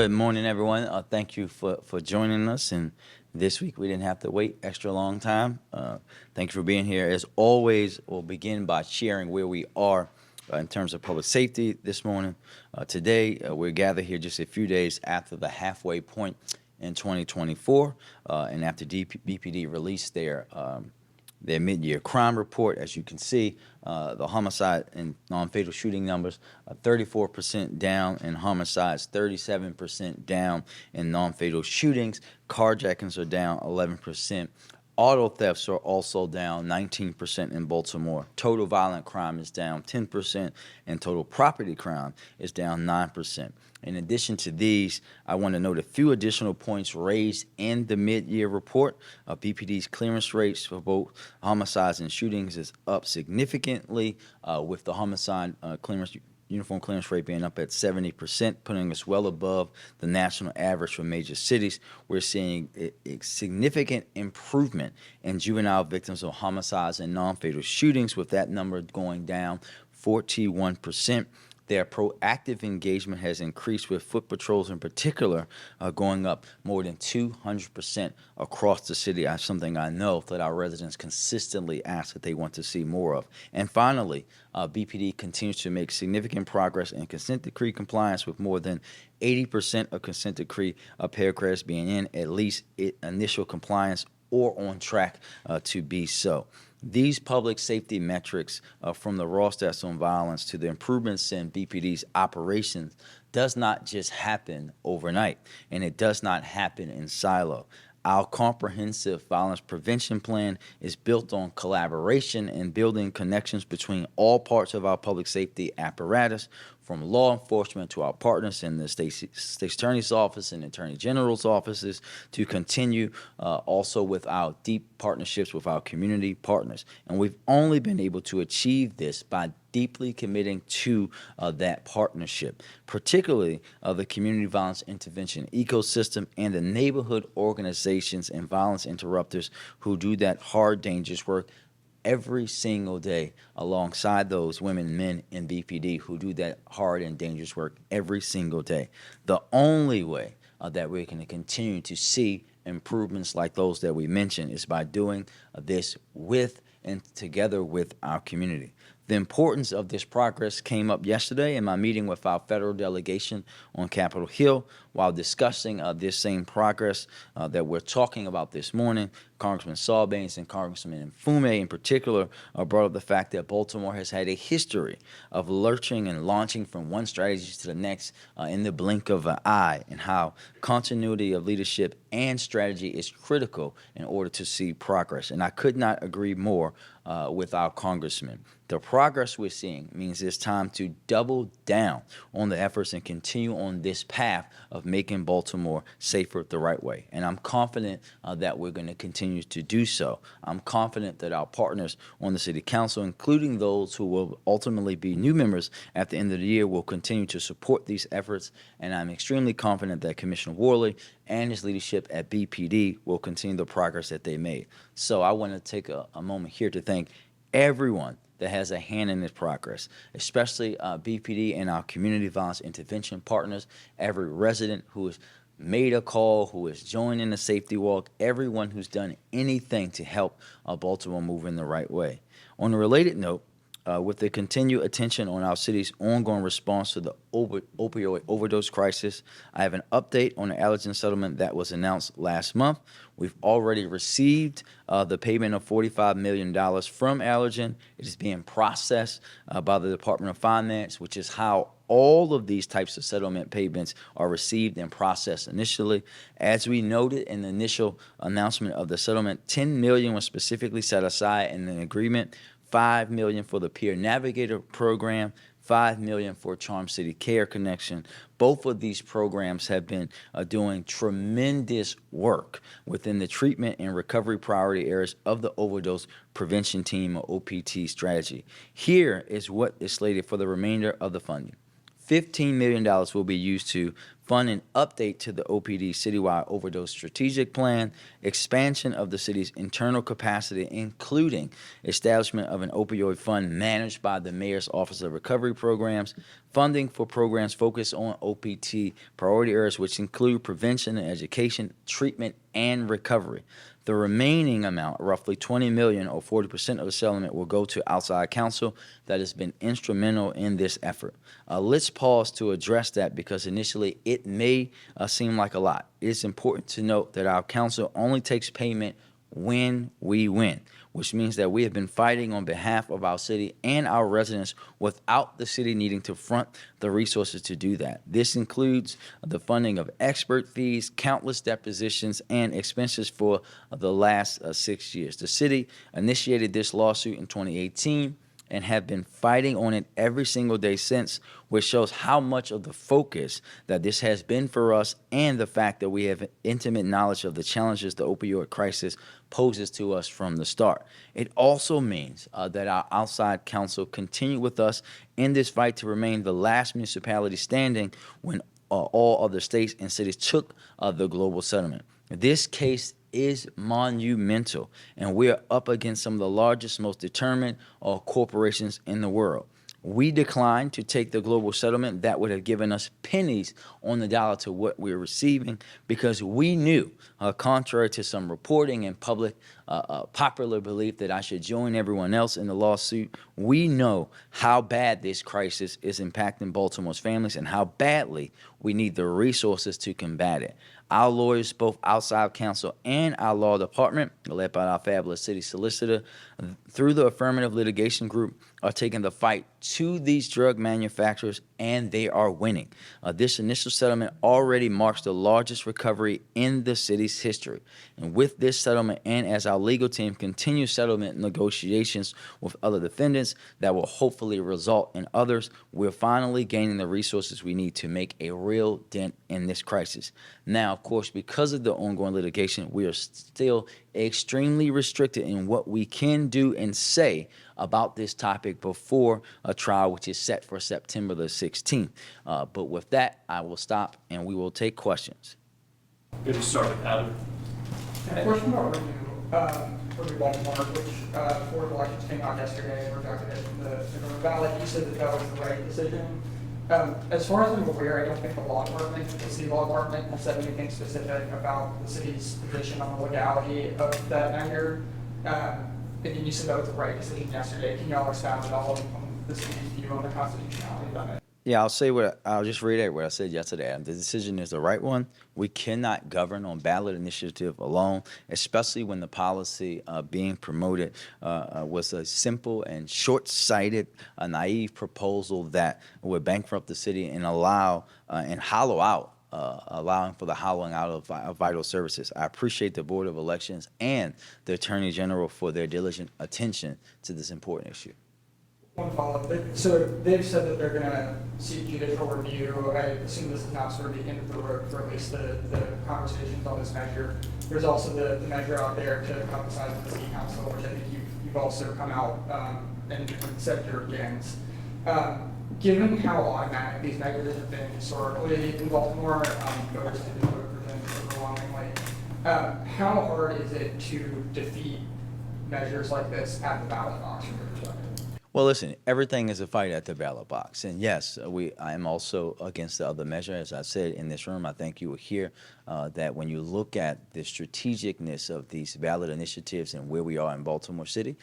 Good morning, everyone. Thank you for joining us. And this week we didn't have to wait extra long time. Thank you for being here. As always, we'll begin by sharing where we are in terms of public safety this morning. Today, we're gathered here just a few days after the halfway point in 2024, and after BPD released their mid-year crime report. As you can see, the homicide and non-fatal shooting numbers are 34% down in homicides, 37% down in non-fatal shootings. Carjackings are down 11%. Auto thefts are also down 19% in Baltimore. Total violent crime is down 10%, and total property crime is down 9%. In addition to these, I want to note a few additional points raised in the mid-year report. BPD's clearance rates for both homicides and shootings is up significantly, with the homicide uniform clearance rate being up at 70%, putting us well above the national average for major cities. We're seeing a significant improvement in juvenile victims of homicides and non-fatal shootings, with that number going down 41%. Their proactive engagement has increased, with foot patrols in particular going up more than 200% across the city. That's something I know that our residents consistently ask that they want to see more of. And finally, BPD continues to make significant progress in consent decree compliance, with more than 80% of consent decree paragraphs being in at least initial compliance or on track to be so. These public safety metrics, from the raw stats on violence to the improvements in BPD's operations, does not just happen overnight, and it does not happen in silo. Our comprehensive violence prevention plan is built on collaboration and building connections between all parts of our public safety apparatus, from law enforcement to our partners in the state attorney's office and attorney general's offices, to continue also with our deep partnerships with our community partners. And we've only been able to achieve this by deeply committing to that partnership, particularly the community violence intervention ecosystem and the neighborhood organizations and violence interrupters who do that hard, dangerous work every single day, alongside those women and men in BPD who do that hard and dangerous work every single day. The only way that we're going to continue to see improvements like those that we mentioned is by doing this with and together with our community. The importance of this progress came up yesterday in my meeting with our federal delegation on Capitol Hill. While discussing this same progress that we're talking about this morning, Congressman Sarbanes and Congressman Mfume in particular brought up the fact that Baltimore has had a history of lurching and launching from one strategy to the next in the blink of an eye, and how continuity of leadership and strategy is critical in order to see progress. And I could not agree more with our congressman. The progress we're seeing means it's time to double down on the efforts and continue on this path of making Baltimore safer the right way. And I'm confident that we're going to continue to do so. I'm confident that our partners on the city council, including those who will ultimately be new members at the end of the year, will continue to support these efforts. And I'm extremely confident that Commissioner Worley and his leadership at BPD will continue the progress that they made. So I want to take a moment here to thank everyone that has a hand in this progress, especially BPD and our community violence intervention partners, every resident who has made a call, who has joined in the safety walk, everyone who's done anything to help Baltimore move in the right way. On a related note, with the continued attention on our city's ongoing response to the opioid overdose crisis, I have an update on the Allergen settlement that was announced last month. We've already received the payment of $45 million from Allergen. It is being processed by the Department of Finance, which is how all of these types of settlement payments are received and processed initially. As we noted in the initial announcement of the settlement, $10 million was specifically set aside in an agreement, $5 million for the Peer Navigator program, $5 million for Charm City Care Connection. Both of these programs have been doing tremendous work within the treatment and recovery priority areas of the overdose prevention team, or OPT strategy. Here is what is slated for the remainder of the funding. $15 million will be used to fund an update to the OPD citywide overdose strategic plan, expansion of the city's internal capacity, including establishment of an opioid fund managed by the Mayor's Office of Recovery Programs, funding for programs focused on OPT priority areas, which include prevention and education, treatment, and recovery. The remaining amount, roughly $20 million or 40% of the settlement, will go to outside counsel that has been instrumental in this effort. Let's pause to address that because initially it may seem like a lot. It's important to note that our counsel only takes payment when we win, which means that we have been fighting on behalf of our city and our residents without the city needing to front the resources to do that. This includes the funding of expert fees, countless depositions, and expenses for the last 6 years. The city initiated this lawsuit in 2018 and have been fighting on it every single day since, which shows how much of the focus that this has been for us and the fact that we have intimate knowledge of the challenges the opioid crisis poses to us from the start. It also means that our outside counsel continue with us in this fight to remain the last municipality standing when all other states and cities took the global settlement. This case is monumental, and we are up against some of the largest, most determined corporations in the world. We declined to take the global settlement that would have given us pennies on the dollar to what we're receiving because we knew, contrary to some reporting and public popular belief that I should join everyone else in the lawsuit, we know how bad this crisis is impacting Baltimore's families and how badly we need the resources to combat it. Our lawyers, both outside counsel and our law department, led by our fabulous city solicitor, through the affirmative litigation group, are taking the fight to these drug manufacturers, and they are winning. This initial settlement already marks the largest recovery in the city's history. And with this settlement, and as our legal team continues settlement negotiations with other defendants that will hopefully result in others, we're finally gaining the resources we need to make a real dent in this crisis. Now, of course, because of the ongoing litigation, we are still extremely restricted in what we can do and say about this topic before a trial, which is set for September the 16th. But with that, I will stop and we will take questions. Good to start with Adam. And a question about Renew Baltimore, which Board of Elections came out yesterday and rejected it from the ballot. You said that that was the right decision. As far as I'm aware, I don't think the law department, the city law department, has said anything specific about the city's position on the legality of that measure. And you said that was the right decision yesterday. Can y'all expound at all on the city's view on the constitutionality of it? Yeah, I'll just reiterate what I said yesterday. The decision is the right one. We cannot govern on ballot initiative alone, especially when the policy being promoted was a simple and short-sighted, naive proposal that would bankrupt the city and allow and hollow out, allowing for the hollowing out of vital services. I appreciate the Board of Elections and the Attorney General for their diligent attention to this important issue. One follow-up. So they've said that they're going to seek judicial review. I assume this is not sort of the end of the road for at least the conversations on this measure. There's also the measure out there to cut the size of the city council, which I think you've also come out and said you're against. Given how automatic these measures have been historically in Baltimore, voters tend to vote for them overwhelmingly. How hard is it to defeat measures like this at the ballot box from your perspective? Well, listen, everything is a fight at the ballot box. And yes, I am also against the other measure. As I said in this room, I think you will hear that when you look at the strategicness of these ballot initiatives and where we are in Baltimore City,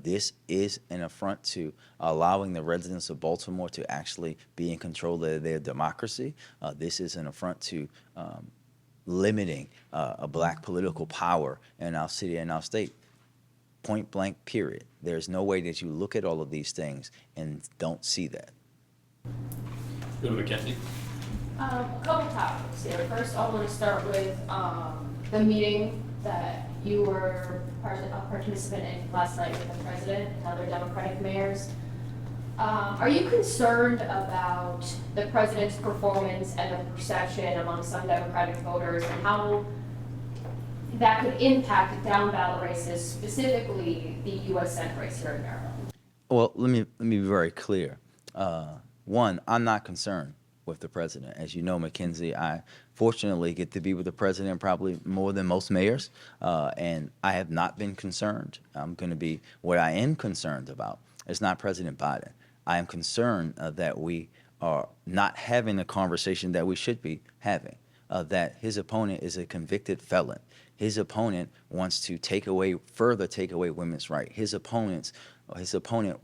this is an affront to allowing the residents of Baltimore to actually be in control of their democracy. This is an affront to limiting a black political power in our city and our state. Point blank, period. There's no way that you look at all of these things and don't see that. Go to Mackenzie. A couple topics here. First, I want to start with the meeting that you were a participant in last night with the president and other Democratic mayors. Are you concerned about the president's performance and the perception among some Democratic voters and how that could impact down ballot races, specifically the U.S. Senate race here in Maryland? Well, let me be very clear. One, I'm not concerned with the president. As you know, Mackenzie, I fortunately get to be with the president probably more than most mayors, and I have not been concerned. I'm going to be, what I am concerned about is not President Biden. I am concerned that we are not having the conversation that we should be having, that his opponent is a convicted felon. His opponent wants to further take away women's rights. His opponent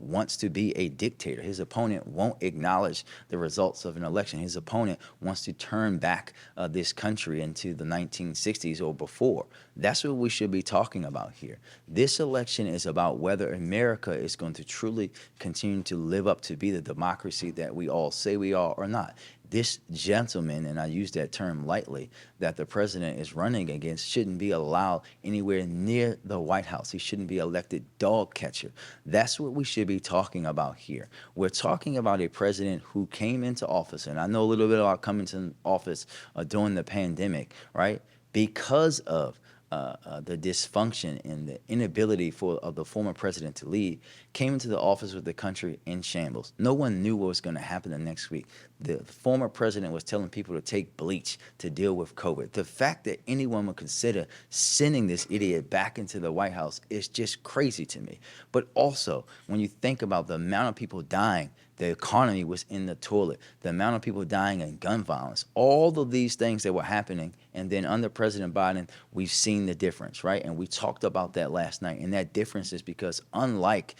wants to be a dictator. His opponent won't acknowledge the results of an election. His opponent wants to turn back this country into the 1960s or before. That's what we should be talking about here. This election is about whether America is going to truly continue to live up to be the democracy that we all say we are or not. This gentleman, and I use that term lightly, that the president is running against shouldn't be allowed anywhere near the White House. He shouldn't be elected dog catcher. That's what we should be talking about here. We're talking about a president who came into office, and I know a little bit about coming to office during the pandemic, right? Because of the dysfunction and the inability of the former president to lead, came into the office with the country in shambles. No one knew what was going to happen the next week. The former president was telling people to take bleach to deal with COVID. The fact that anyone would consider sending this idiot back into the White House is just crazy to me. But also, when you think about the amount of people dying, the economy was in the toilet, the amount of people dying in gun violence, all of these things that were happening. And then under President Biden, we've seen the difference, right? And we talked about that last night. And that difference is because unlike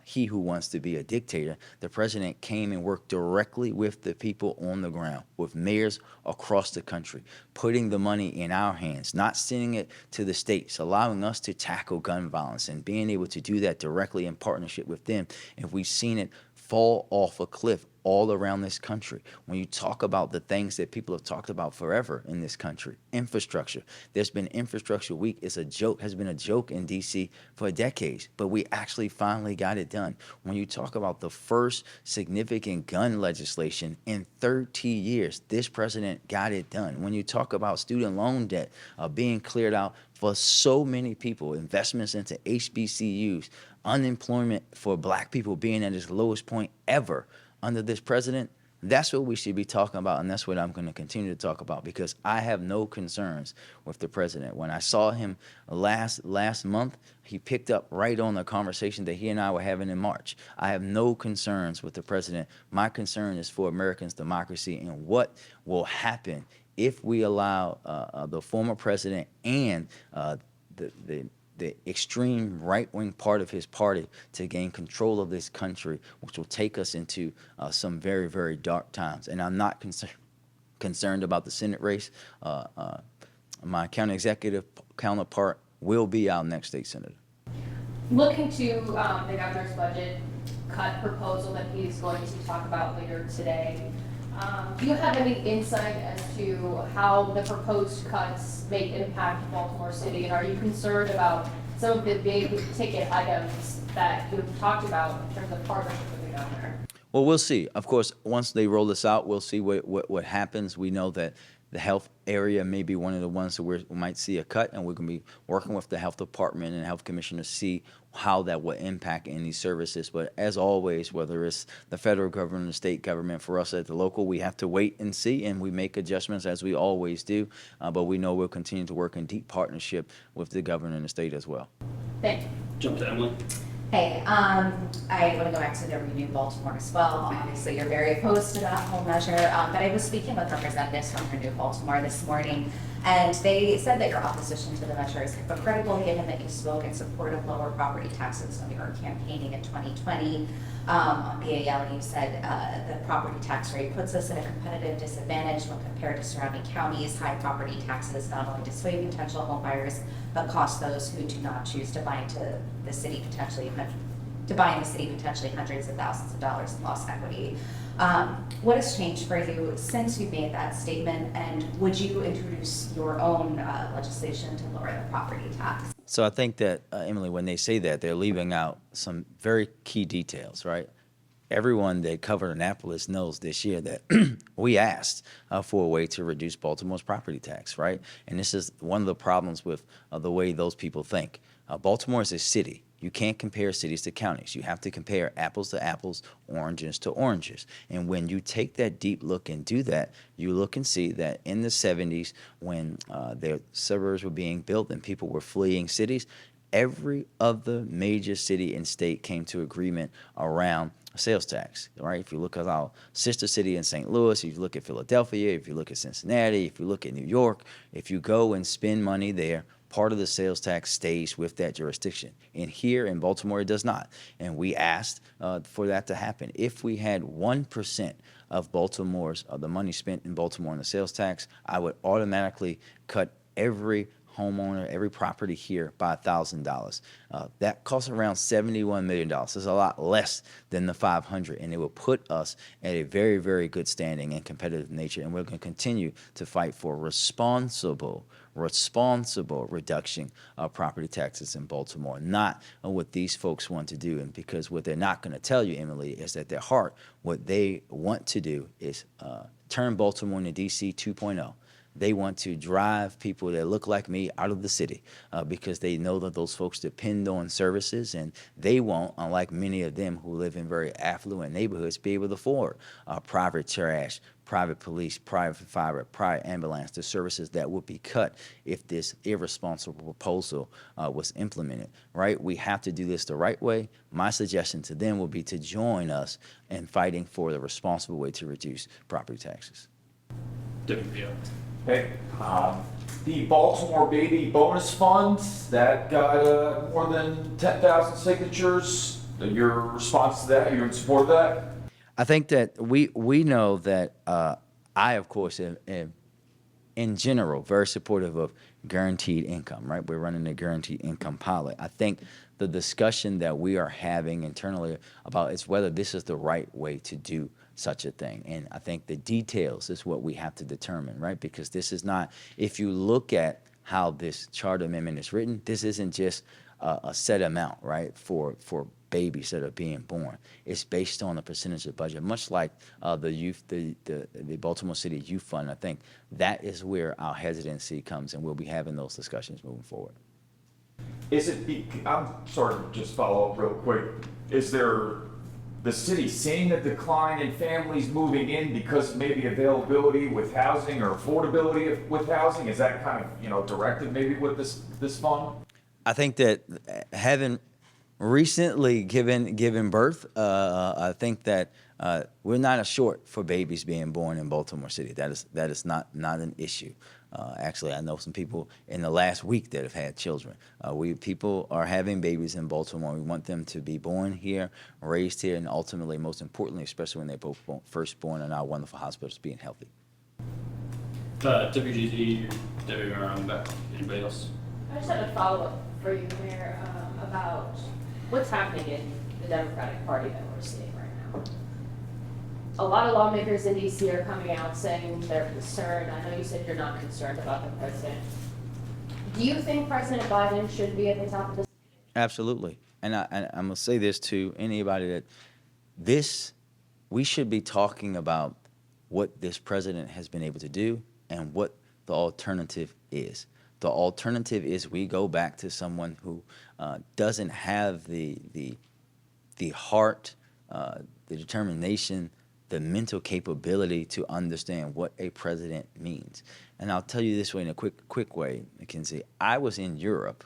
he who wants to be a dictator, the president came and worked directly with the people on the ground, with mayors across the country, putting the money in our hands, not sending it to the states, allowing us to tackle gun violence and being able to do that directly in partnership with them. And we've seen it fall off a cliff all around this country. When you talk about the things that people have talked about forever in this country, infrastructure, there's been Infrastructure Week. It's a joke, has been a joke in D.C. for decades, but we actually finally got it done. When you talk about the first significant gun legislation in 30 years, this president got it done. When you talk about student loan debt being cleared out for so many people, investments into HBCUs, unemployment for black people being at its lowest point ever under this president, that's what we should be talking about, and that's what I'm going to continue to talk about, because I have no concerns with the president. When I saw him last month, he picked up right on the conversation that he and I were having in March. I have no concerns with the president. My concern is for Americans' democracy and what will happen if we allow the former president and the extreme right-wing part of his party to gain control of this country, which will take us into some very, very dark times. And I'm not concerned about the Senate race. My county executive counterpart will be our next state senator. Looking to the governor's budget cut proposal that he's going to talk about later today, do you have any insight as to how the proposed cuts may impact Baltimore City? And are you concerned about some of the big ticket items that you've talked about in terms of partnership with the governor? Well, we'll see. Of course, once they roll this out, we'll see what happens. We know that the health area may be one of the ones that we might see a cut, and we're going to be working with the health department and health commissioner to see how that will impact any services. But as always, whether it's the federal government, the state government, for us at the local, we have to wait and see, and we make adjustments as we always do. But we know we'll continue to work in deep partnership with the governor and the state as well. Thank you. Jump to Emily. Hey, I want to go back to the Renew Baltimore as well. Obviously, you're very opposed to that whole measure, but I was speaking with representatives from Renew Baltimore this morning, and they said that your opposition to the measure is hypocritical, given that you spoke in support of lower property taxes when you were campaigning in 2020. On BAL, you said the property tax rate puts us at a competitive disadvantage when compared to surrounding counties. High property taxes not only dissuade potential home buyers, but cost those who do not choose to buy into the city potentially hundreds of thousands of dollars in lost equity. What has changed for you since you made that statement, and would you introduce your own legislation to lower the property tax? So I think that, Emily, when they say that, they're leaving out some very key details, right? Everyone that covered Annapolis knows this year that we asked for a way to reduce Baltimore's property tax, right? And this is one of the problems with the way those people think. Baltimore is a city. You can't compare cities to counties. You have to compare apples to apples, oranges to oranges. And when you take that deep look and do that, you look and see that in the 70s, when the suburbs were being built and people were fleeing cities, every other major city and state came to agreement around sales tax, right? If you look at our sister city in St. Louis, if you look at Philadelphia, if you look at Cincinnati, if you look at New York, if you go and spend money there, part of the sales tax stays with that jurisdiction. And here in Baltimore, it does not. And we asked for that to happen. If we had 1% of Baltimore's, the money spent in Baltimore on the sales tax, I would automatically cut every homeowner, every property here by $1,000. That costs around $71 million. It's a lot less than the 500, and it will put us at a very, very good standing and competitive nature. And we're going to continue to fight for responsible reduction of property taxes in Baltimore, not what these folks want to do. And because what they're not going to tell you, Emily, is that their heart, what they want to do is turn Baltimore into DC 2.0. They want to drive people that look like me out of the city because they know that those folks depend on services, and they won't, unlike many of them who live in very affluent neighborhoods, be able to afford private trash, private police, private fire, private ambulance, the services that would be cut if this irresponsible proposal was implemented, right? We have to do this the right way. My suggestion to them would be to join us in fighting for the responsible way to reduce property taxes. Deputy Pio. Okay, the Baltimore Baby Bonus Fund, that got more than 10,000 signatures. Your response to that, you're in support of that? I think that we know that I, of course, am in general very supportive of guaranteed income, right? We're running a guaranteed income pilot. I think the discussion that we are having internally about is whether this is the right way to do such a thing. And I think the details is what we have to determine, right? Because this is not, if you look at how this charter amendment is written, this isn't just a set amount, right, for babies that are being born. It's based on a percentage of budget, much like the Baltimore City Youth Fund. I think that is where our hesitancy comes, and we'll be having those discussions moving forward. I'm sorry to just follow up real quick. Is there the city seeing a decline in families moving in because maybe availability with housing or affordability with housing? Is that kind of, directed maybe with this fund? I think that having recently given birth, I think that we're not short for babies being born in Baltimore City. That is not an issue. Actually, I know some people in the last week that have had children. People are having babies in Baltimore. We want them to be born here, raised here, and ultimately, most importantly, especially when they're both first born in our wonderful hospitals, being healthy. WGZ, Debbie Moran, back. Anybody else? I just had a follow-up for you, Mayor, about what's happening in the Democratic Party that we're seeing right now. A lot of lawmakers in DC are coming out saying they're concerned. I know you said you're not concerned about the president. Do you think President Biden should be at the top of this? Absolutely. And I'm going to say this to anybody that we should be talking about what this president has been able to do and what the alternative is. The alternative is we go back to someone who doesn't have the heart, the determination, the mental capability to understand what a president means. And I'll tell you this way in a quick way, Mackenzie. I was in Europe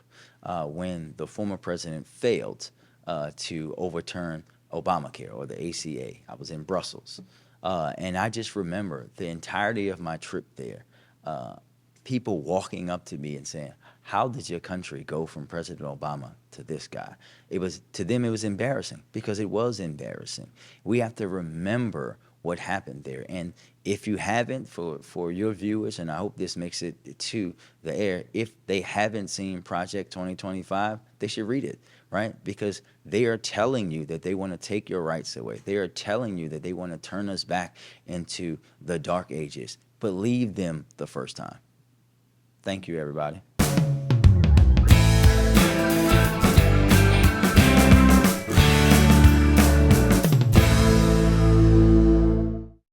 when the former president failed to overturn Obamacare or the ACA. I was in Brussels. And I just remember the entirety of my trip there, people walking up to me and saying, how did your country go from President Obama to this guy? To them, it was embarrassing because it was embarrassing. We have to remember what happened there. And if you haven't, for your viewers, and I hope this makes it to the air, if they haven't seen Project 2025, they should read it, right? Because they are telling you that they want to take your rights away. They are telling you that they want to turn us back into the dark ages. Believe them the first time. Thank you, everybody.